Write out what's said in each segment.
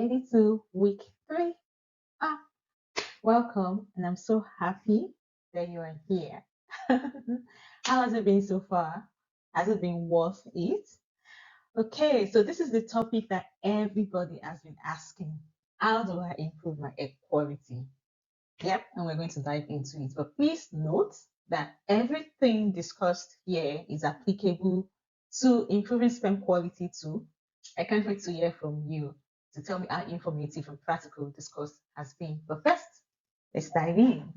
made it to week 3. Ah, welcome, and I'm so happy that you are here. How has it been so far? Has it been worth it? Okay, so this is the topic that everybody has been asking. How do I improve my egg quality? Yep, and we're going to dive into it. But please note that everything discussed here is applicable to improving sperm quality too. I can't wait to hear from you to tell me how informative and practical this course has been. But first, let's dive in.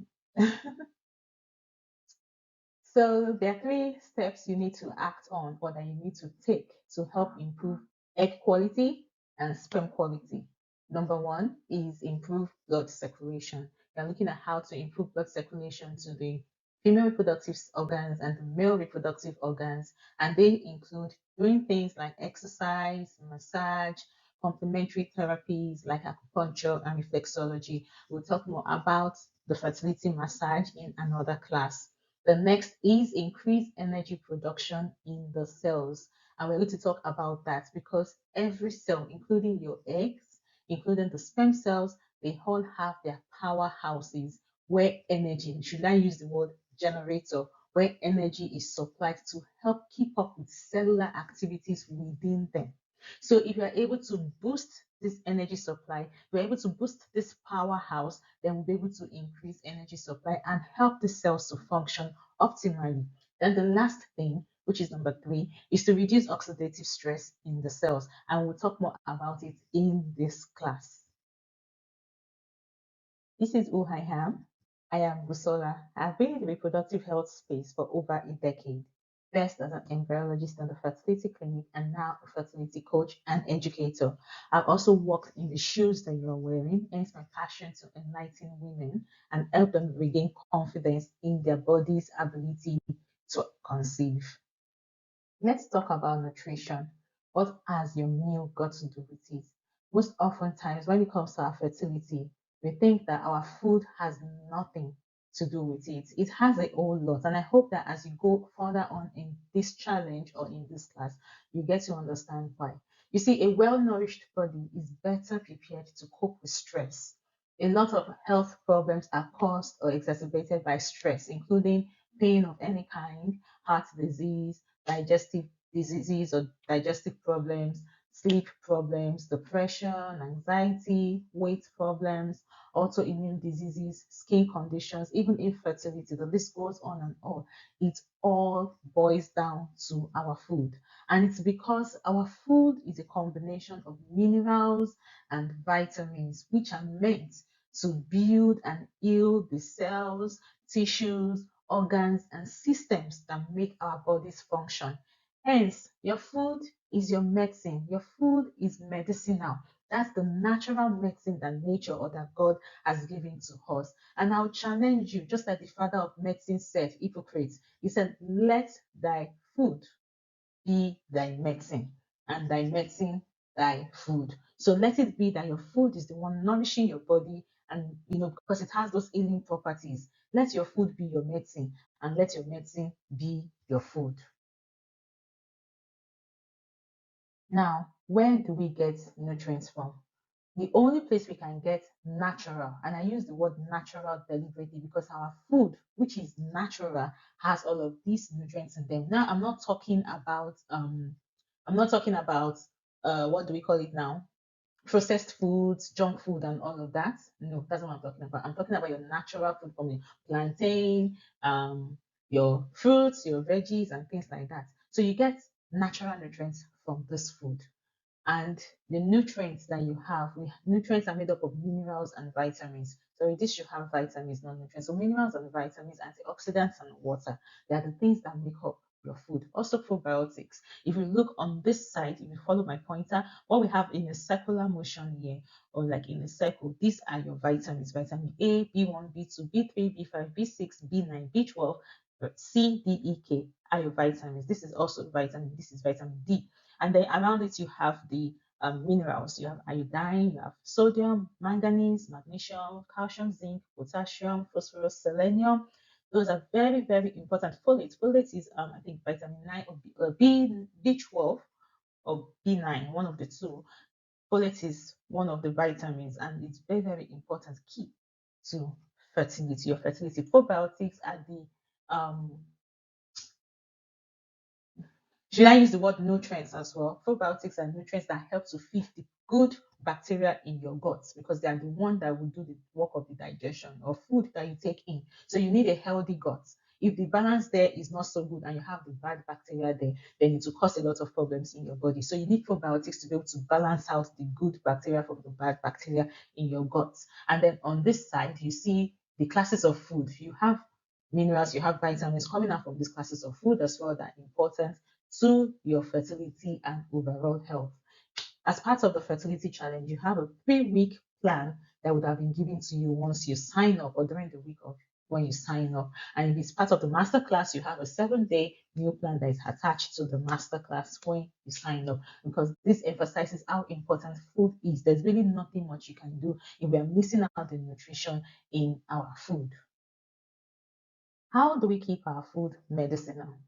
So there are 3 steps you need to act on or that you need to take to help improve egg quality and sperm quality. Number 1 is improve blood circulation. You're looking at how to improve blood circulation to the female reproductive organs and the male reproductive organs, and they include doing things like exercise, massage, complementary therapies like acupuncture and reflexology. We'll talk more about the fertility massage in another class. The next is increase energy production in the cells. And we're going to talk about that because every cell, including your eggs, including the sperm cells, they all have their powerhouses where energy, should I use the word generator, where energy is supplied to help keep up with cellular activities within them. So if you are able to boost this energy supply, we're able to boost this powerhouse, then we'll be able to increase energy supply and help the cells to function optimally. Then the last thing, which is number 3, is to reduce oxidative stress in the cells. And we'll talk more about it in this class. This is who I am. I am Busola. I've been in the reproductive health space for over a decade. First as an embryologist in the fertility clinic and now a fertility coach and educator. I've also worked in the shoes that you're wearing, hence my passion to enlighten women and help them regain confidence in their body's ability to conceive. Let's talk about nutrition. What has your meal got to do with it? Most oftentimes, when it comes to our fertility, we think that our food has nothing to do with it. It has a whole lot. And I hope that as you go further on in this challenge or in this class, you get to understand why. You see, a well nourished body is better prepared to cope with stress. A lot of health problems are caused or exacerbated by stress, including pain of any kind, heart disease, digestive diseases or digestive problems, sleep problems, depression, anxiety, weight problems, autoimmune diseases, skin conditions, even infertility. The list goes on and on. It all boils down to our food. And it's because our food is a combination of minerals and vitamins, which are meant to build and heal the cells, tissues, organs, and systems that make our bodies function. Hence, your food is your medicine. Your food is medicinal. That's the natural medicine that nature or that God has given to us. And I'll challenge you, just like the father of medicine said, Hippocrates, he said, let thy food be thy medicine, and thy medicine thy food. So let it be that your food is the one nourishing your body, and because it has those healing properties. Let your food be your medicine, and let your medicine be your food. Now, where do we get nutrients from? The only place we can get natural, and I use the word natural deliberately because our food, which is natural, has all of these nutrients in them. Now, I'm not talking about what do we call it now? Processed foods, junk food, and all of that. No, that's not what I'm talking about. I'm talking about your natural food from your plantain, your fruits, your veggies, and things like that. So you get natural nutrients from this food. And the nutrients that you have, nutrients are made up of minerals and vitamins. So this should have vitamins, not nutrients. So minerals and vitamins, antioxidants and water, they are the things that make up your food. Also probiotics. If you look on this side, if you follow my pointer, what we have in a circular motion here, or like in a circle, these are your vitamins. Vitamin A, B1, B2, B3, B5, B6, B9, B12, C, D, E, K are your vitamins. This is also vitamin. This is vitamin D. And then around it, you have the minerals. You have iodine, you have sodium, manganese, magnesium, calcium, zinc, potassium, phosphorus, selenium. Those are very, very important. Folate. Folate is, I think, vitamin 9 or B12 or B9, one of the two. Folate is one of the vitamins and it's very, very important, key to fertility, your fertility. Probiotics are the should I use the word nutrients as well? Probiotics are nutrients that help to feed the good bacteria in your guts because they are the one that will do the work of the digestion of food that you take in. So you need a healthy gut. If the balance there is not so good and you have the bad bacteria there, then it will cause a lot of problems in your body. So you need probiotics to be able to balance out the good bacteria from the bad bacteria in your guts. And then on this side, you see the classes of food. You have minerals, you have vitamins coming out from these classes of food as well that are important to your fertility and overall health. As part of the fertility challenge, you have a 3 week plan that would have been given to you once you sign up or during the week of when you sign up. And if it's part of the master class, you have a 7 day meal plan that is attached to the master class when you sign up because this emphasizes how important food is. There's really nothing much you can do if we're missing out the nutrition in our food. How do we keep our food medicinal?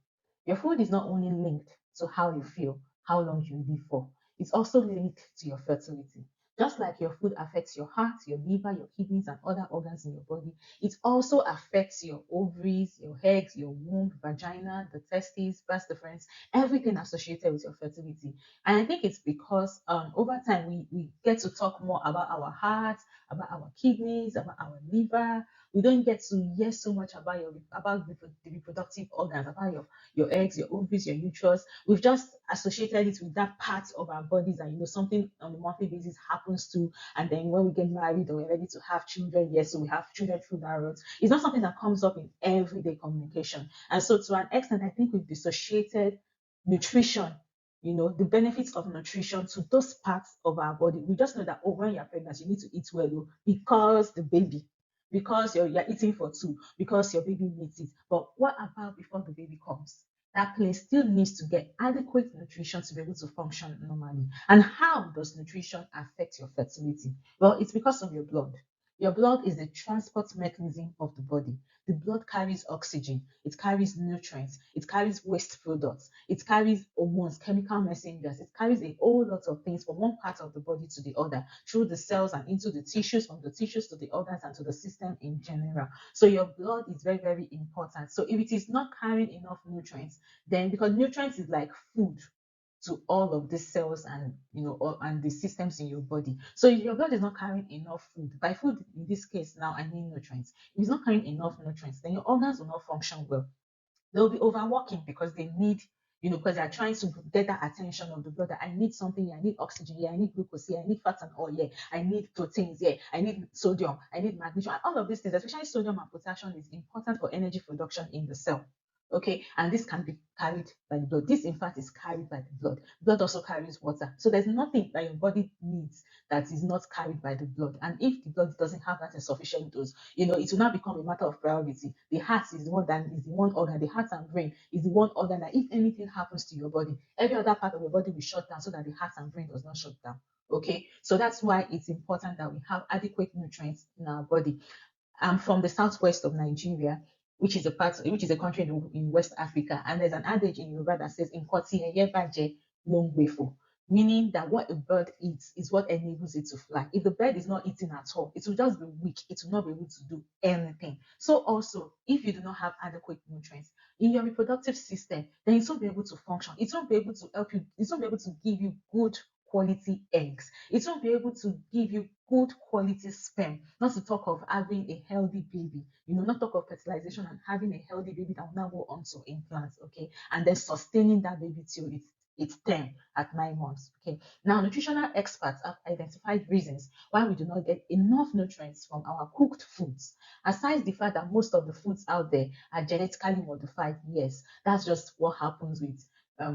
Your food is not only linked to how you feel, how long you live for, it's also linked to your fertility. Just like your food affects your heart, your liver, your kidneys, and other organs in your body, it also affects your ovaries, your eggs, your womb, vagina, the testes, vas deferens, everything associated with your fertility. And I think it's because over time we get to talk more about our hearts, about our kidneys, about our liver. We don't get to hear so much about the reproductive organs, about your eggs, your ovaries, your uterus. We've just associated it with that part of our bodies that something on a monthly basis happens to, and then when we get married or we're ready to have children, yes, so we have children through that route. It's not something that comes up in everyday communication. And so to an extent, I think we've dissociated nutrition, the benefits of nutrition to those parts of our body. We just know that, oh, when you're pregnant, you need to eat well, because the baby, because you're eating for two, because your baby needs it. But what about before the baby comes? That place still needs to get adequate nutrition to be able to function normally. And how does nutrition affect your fertility? Well, it's because of your blood. Your blood is the transport mechanism of the body. The blood carries oxygen, it carries nutrients, it carries waste products, it carries hormones, chemical messengers, it carries a whole lot of things from one part of the body to the other, through the cells and into the tissues, from the tissues to the organs and to the system in general. So your blood is very, very important. So if it is not carrying enough nutrients, then because nutrients is like food to all of these cells and and the systems in your body. So if your blood is not carrying enough food, by food in this case now I mean nutrients. If it's not carrying enough nutrients, then your organs will not function well. They'll be overworking because they need, because they're trying to get that attention of the blood. I need something here, I need oxygen here, I need glucose here, I need fat and oil here, I need proteins here, I need sodium, I need magnesium, and all of these things, especially sodium and potassium, is important for energy production in the cell. Okay, and this can be carried by the blood. This, in fact, is carried by the blood. Blood also carries water. So there's nothing that your body needs that is not carried by the blood. And if the blood doesn't have that in sufficient dose, it will now become a matter of priority. The heart is the one organ, the heart and brain is the one organ that if anything happens to your body, every other part of your body will shut down so that the heart and brain does not shut down. Okay, so that's why it's important that we have adequate nutrients in our body. I'm from the southwest of Nigeria, which is a country in West Africa, and there's an adage in Yoruba that says "Nkoti eye baje lo ń gbé meaning that what a bird eats is what enables it to fly. If the bird is not eating at all, it will just be weak. It will not be able to do anything. So also, if you do not have adequate nutrients in your reproductive system, then it won't be able to function. It won't be able to help you. It won't be able to give you good quality eggs. It won't be able to give you good quality sperm, not to talk of having a healthy baby, not talk of fertilization and having a healthy baby that will now go on to implants, okay, and then sustaining that baby till it's 10 at 9 months. Okay. Now, nutritional experts have identified reasons why we do not get enough nutrients from our cooked foods. Aside the fact that most of the foods out there are genetically modified, yes, that's just what happens with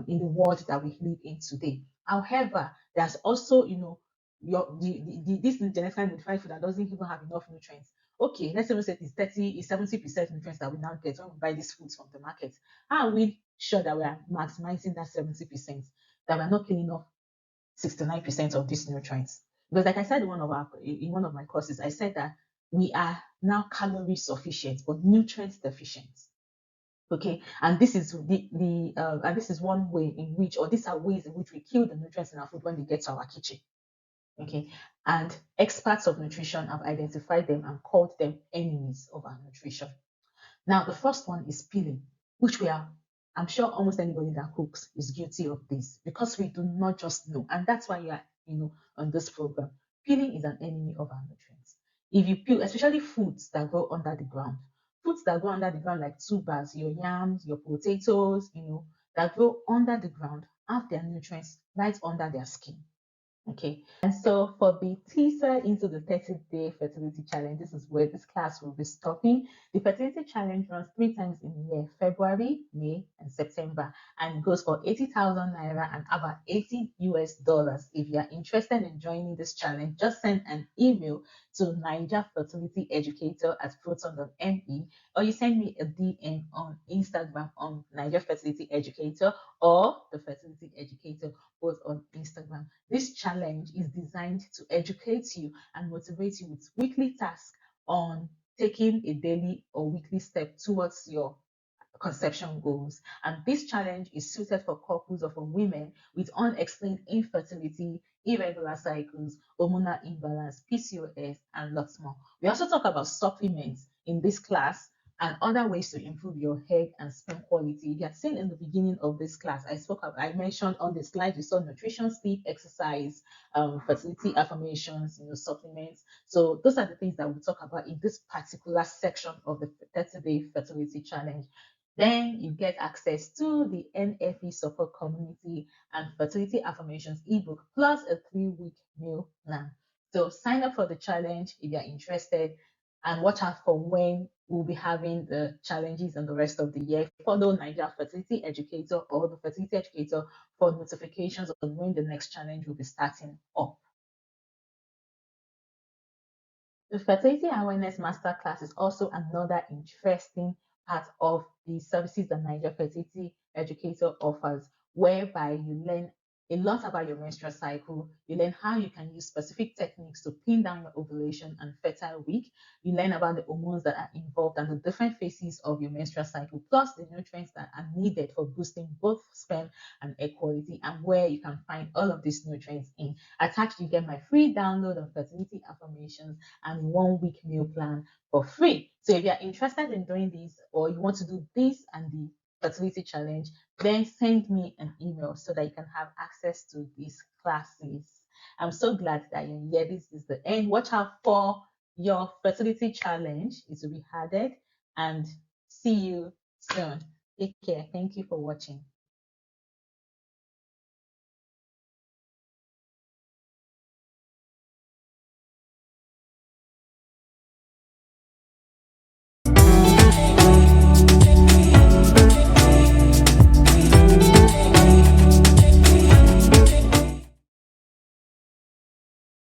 in the world that we live in today. However, there's also, this genetically modified food that doesn't even have enough nutrients. Okay, let's even say it's 70% nutrients that we now get when we buy these foods from the market. How are we sure that we are maximizing that 70%, that we're not killing off 69% of these nutrients? Because like I said in one of my courses, I said that we are now calorie sufficient but nutrients deficient. Okay, and this is and this is one way in which, or these are ways in which we kill the nutrients in our food when they get to our kitchen. Okay. And experts of nutrition have identified them and called them enemies of our nutrition. Now, the first one is peeling, which I'm sure almost anybody that cooks is guilty of this because we do not just know. And that's why on this program. Peeling is an enemy of our nutrients. If you peel, especially foods that grow under the ground, foods that grow under the ground like tubers, your yams, your potatoes, that grow under the ground have their nutrients right under their skin. Okay, and so for the teaser into the 30-day fertility challenge, this is where this class will be stopping. The fertility challenge runs 3 times in a year: February, May, and September, and it goes for 80,000 naira and about $80. If you are interested in joining this challenge, just send an email to Niger Fertility Educator at proton.me, or you send me a DM on Instagram on Niger Fertility Educator or the Fertility Educator, both on Instagram. This challenge is designed to educate you and motivate you with weekly tasks on taking a daily or weekly step towards your conception goals. And this challenge is suited for couples or for women with unexplained infertility, irregular cycles, hormonal imbalance, PCOS, and lots more. We also talk about supplements in this class and other ways to improve your egg and sperm quality. If you had seen in the beginning of this class, I mentioned on the slide, you saw nutrition, sleep, exercise, fertility affirmations, supplements. So those are the things that we talk about in this particular section of the 30-day fertility challenge. Then you get access to the NFE support community and fertility affirmations ebook plus a 3-week meal plan. So sign up for the challenge if you're interested and watch out for when we'll be having the challenges and the rest of the year. Follow Niger Fertility Educator or the Fertility Educator for notifications on when the next challenge will be starting up. The Fertility Awareness Masterclass is also another interesting part of the services that Niger Fertility Educator offers, whereby you learn a lot about your menstrual cycle. You learn how you can use specific techniques to pin down your ovulation and fertile week. You learn about the hormones that are involved and the different phases of your menstrual cycle, plus the nutrients that are needed for boosting both sperm and egg quality, and where you can find all of these nutrients in. Attached, you get my free download of fertility affirmations and 1-week meal plan for free. So if you're interested in doing this or you want to do this and the fertility challenge, then send me an email so that you can have access to these classes. I'm so glad that you're here. This is the end. Watch out for your fertility challenge. It will be added and see you soon. Take care. Thank you for watching.